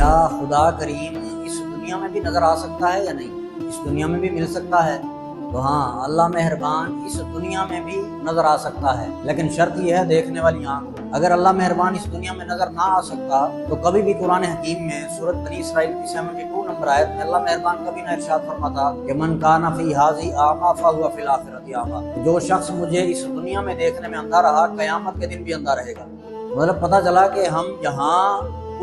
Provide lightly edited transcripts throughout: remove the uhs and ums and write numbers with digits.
کیا خدا کریم اس دنیا میں بھی نظر آ سکتا ہے یا نہیں؟ اس دنیا میں بھی مل سکتا ہے؟ تو ہاں، اللہ مہربان اس دنیا میں بھی نظر آ سکتا ہے، لیکن شرط یہ ہے دیکھنے والی آنکھ۔ اگر اللہ مہربان اس دنیا میں نظر نہ آ سکتا تو کبھی بھی قرآن حکیم میں سورۃ بنی اسرائیل کی 72 نمبر آیت میں اللہ مہربان کبھی نہ ارشاد فرماتا کہ من کان فی ھذی اعمی فہو فی الآخرۃ اعمی، جو شخص مجھے اس دنیا میں دیکھنے میں اندھا رہا قیامت کے دن بھی اندھا رہے گا۔ مطلب پتہ چلا کہ ہم یہاں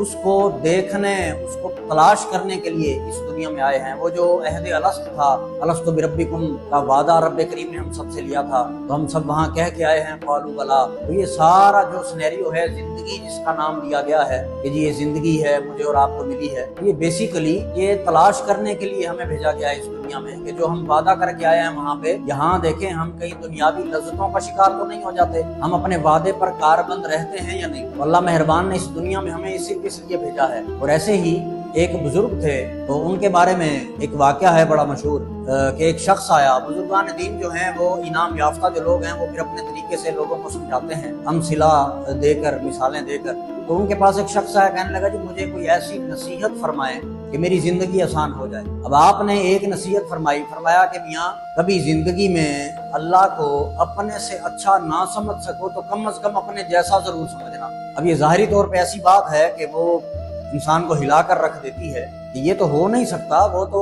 اس کو دیکھنے، اس کو تلاش کرنے کے لیے اس دنیا میں آئے ہیں۔ وہ جو عہد الست تھا، الست بربکم کا وعدہ رب کریم نے ہم سب سے لیا تھا، تو ہم سب وہاں کہہ کے آئے ہیں قالوا بلا۔ تو یہ سارا جو سینیریو ہے، زندگی جس کا نام دیا گیا ہے کہ جی یہ زندگی ہے، مجھے اور آپ کو ملی ہے، یہ بیسیکلی یہ تلاش کرنے کے لیے ہمیں بھیجا گیا ہے اس دنیا میں کہ جو ہم وعدہ کر کے آئے ہیں وہاں پہ، یہاں دیکھیں ہم کہیں دنیاوی لذتوں کا شکار تو نہیں ہو جاتے، ہم اپنے وعدے پر کاربند رہتے ہیں یا نہیں۔ تو اللہ مہربان نے اس دنیا میں ہمیں اسی اس لیے بھیجا ہے۔ اور ایسے ہی ایک بزرگ تھے، تو ان کے بارے میں ایک واقعہ ہے بڑا مشہور کہ ایک شخص آیا۔ بزرگان دین جو ہیں وہ انعام یافتہ جو لوگ ہیں وہ پھر اپنے طریقے سے لوگوں کو سمجھاتے ہیں، امثلہ دے کر، مثالیں دے کر۔ تو ان کے پاس ایک شخص آیا، کہنے لگا جی مجھے کوئی ایسی نصیحت فرمائیں کہ میری زندگی آسان ہو جائے۔ اب آپ نے ایک نصیحت فرمایا کہ میاں کبھی زندگی میں اللہ کو اپنے سے اچھا نہ سمجھ سکو تو کم از کم اپنے جیسا ضرور سمجھنا۔ اب یہ ظاہری طور پہ ایسی بات ہے کہ وہ انسان کو ہلا کر رکھ دیتی ہے کہ یہ تو ہو نہیں سکتا، وہ تو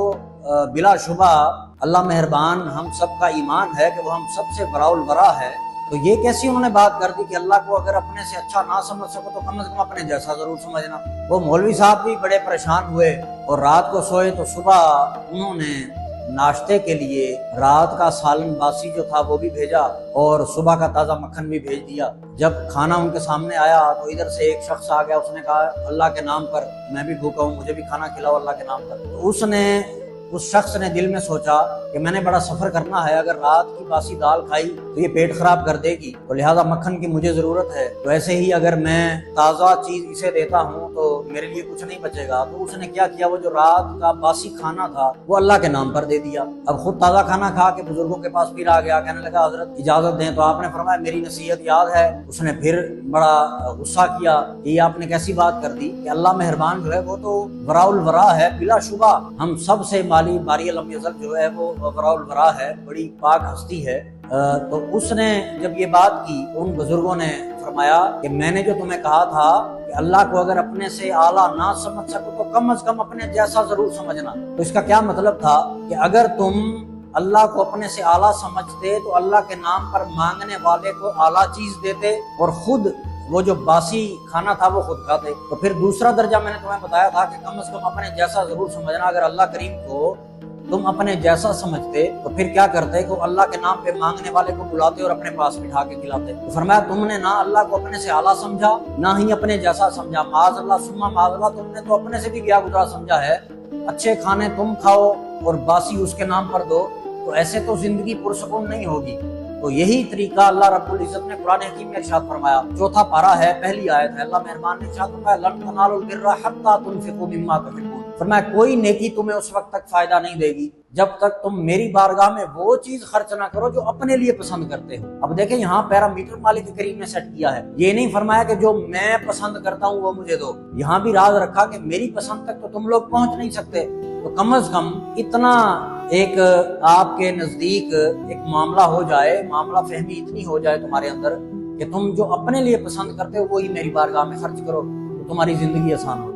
بلا شبہ اللہ مہربان ہم سب کا ایمان ہے کہ وہ ہم سب سے براء البراء ہے۔ تو یہ کیسی انہوں نے بات کر دی کہ اللہ کو اگر اپنے سے اچھا نہ سمجھ سکو تو کم از کم اپنے جیسا ضرور سمجھنا۔ وہ مولوی صاحب بھی بڑے پریشان ہوئے اور رات کو سوئے تو صبح انہوں نے ناشتے کے لیے رات کا سالن باسی جو تھا وہ بھی بھیجا اور صبح کا تازہ مکھن بھی بھیج دیا۔ جب کھانا ان کے سامنے آیا تو ادھر سے ایک شخص آ گیا، اس نے کہا اللہ کے نام پر میں بھی بھوکا ہوں، مجھے بھی کھانا کھلاؤ اللہ کے نام پر۔ تو اس شخص نے دل میں سوچا کہ میں نے بڑا سفر کرنا ہے، اگر رات کی باسی دال کھائی تو یہ پیٹ خراب کر دے گی، تو لہذا مکھن کی مجھے ضرورت ہے، تو ایسے ہی اگر میں تازہ چیز اسے دیتا ہوں تو میرے لیے کچھ نہیں بچے گا۔ تو اس نے کیا کیا، وہ جو رات کا باسی کھانا تھا وہ اللہ کے نام پر دے دیا۔ اب خود تازہ کھانا کھا کے بزرگوں کے پاس پھر آ گیا، کہنے لگا حضرت اجازت دیں، تو آپ نے فرمایا میری نصیحت یاد ہے۔ اس نے پھر بڑا غصہ کیا کہ یہ آپ نے کیسی بات کر دی کہ اللہ مہربان جو ہے وہ تو براء البراء ہے، بلا شبہ ہم سب سے باری لم یزل جو ہے وہ براء البراء ہے، بڑی پاک ہستی ہے۔ تو اس نے جب یہ بات کی ان بزرگوں نے فرمایا کہ میں نے جو تمہیں کہا تھا کہ اللہ کو اگر اپنے سے اعلیٰ نہ سمجھ سکو تو کم از کم اپنے جیسا ضرور سمجھنا۔ تو اس کا کیا مطلب تھا کہ اگر تم اللہ کو اپنے سے اعلیٰ سمجھتے تو اللہ کے نام پر مانگنے والے کو اعلیٰ چیز دیتے اور خود وہ جو باسی کھانا تھا وہ خود کھاتے۔ تو پھر دوسرا درجہ میں نے تمہیں بتایا تھا کہ کم از کم اپنے جیسا ضرور سمجھنا۔ اگر اللہ کریم کو تم اپنے جیسا سمجھتے تو پھر کیا کرتے کہ اللہ کے نام پہ مانگنے والے کو بلاتے اور اپنے پاس بٹھا کے کھلاتے۔ تو فرمایا تم نے نہ اللہ کو اپنے سے اعلیٰ سمجھا نہ ہی اپنے جیسا سمجھا، معاذ اللہ ثم معاذ اللہ، تم نے تو اپنے سے بھی گیا گزرا سمجھا ہے۔ اچھے کھانے تم کھاؤ اور باسی اس کے نام پر دو، تو ایسے تو زندگی پرسکون نہیں ہوگی۔ تو یہی طریقہ اللہ رب العزت نے قرآن حکیم میں ارشاد فرمایا، چوتھا پارہ ہے، پہلی آیت ہے، اللہ مہربان نے ارشاد فرمایا لن تنالوا البر حتى تنفقوا مما تحبون۔ فرمایا کوئی نیکی تمہیں اس وقت تک فائدہ نہیں دے گی جب تک تم میری بارگاہ میں وہ چیز خرچ نہ کرو جو اپنے لیے پسند کرتے ہو۔ اب دیکھیں یہاں پیرامیٹر مالک کریم نے سیٹ کیا ہے، یہ نہیں فرمایا کہ جو میں پسند کرتا ہوں وہ مجھے دو، یہاں بھی راز رکھا کہ میری پسند تک تو تم لوگ پہنچ نہیں سکتے، تو کم از کم اتنا ایک آپ کے نزدیک ایک معاملہ ہو جائے، معاملہ فہمی اتنی ہو جائے تمہارے اندر کہ تم جو اپنے لیے پسند کرتے ہو وہی میری بارگاہ میں خرچ کرو، تو تمہاری زندگی آسان ہو۔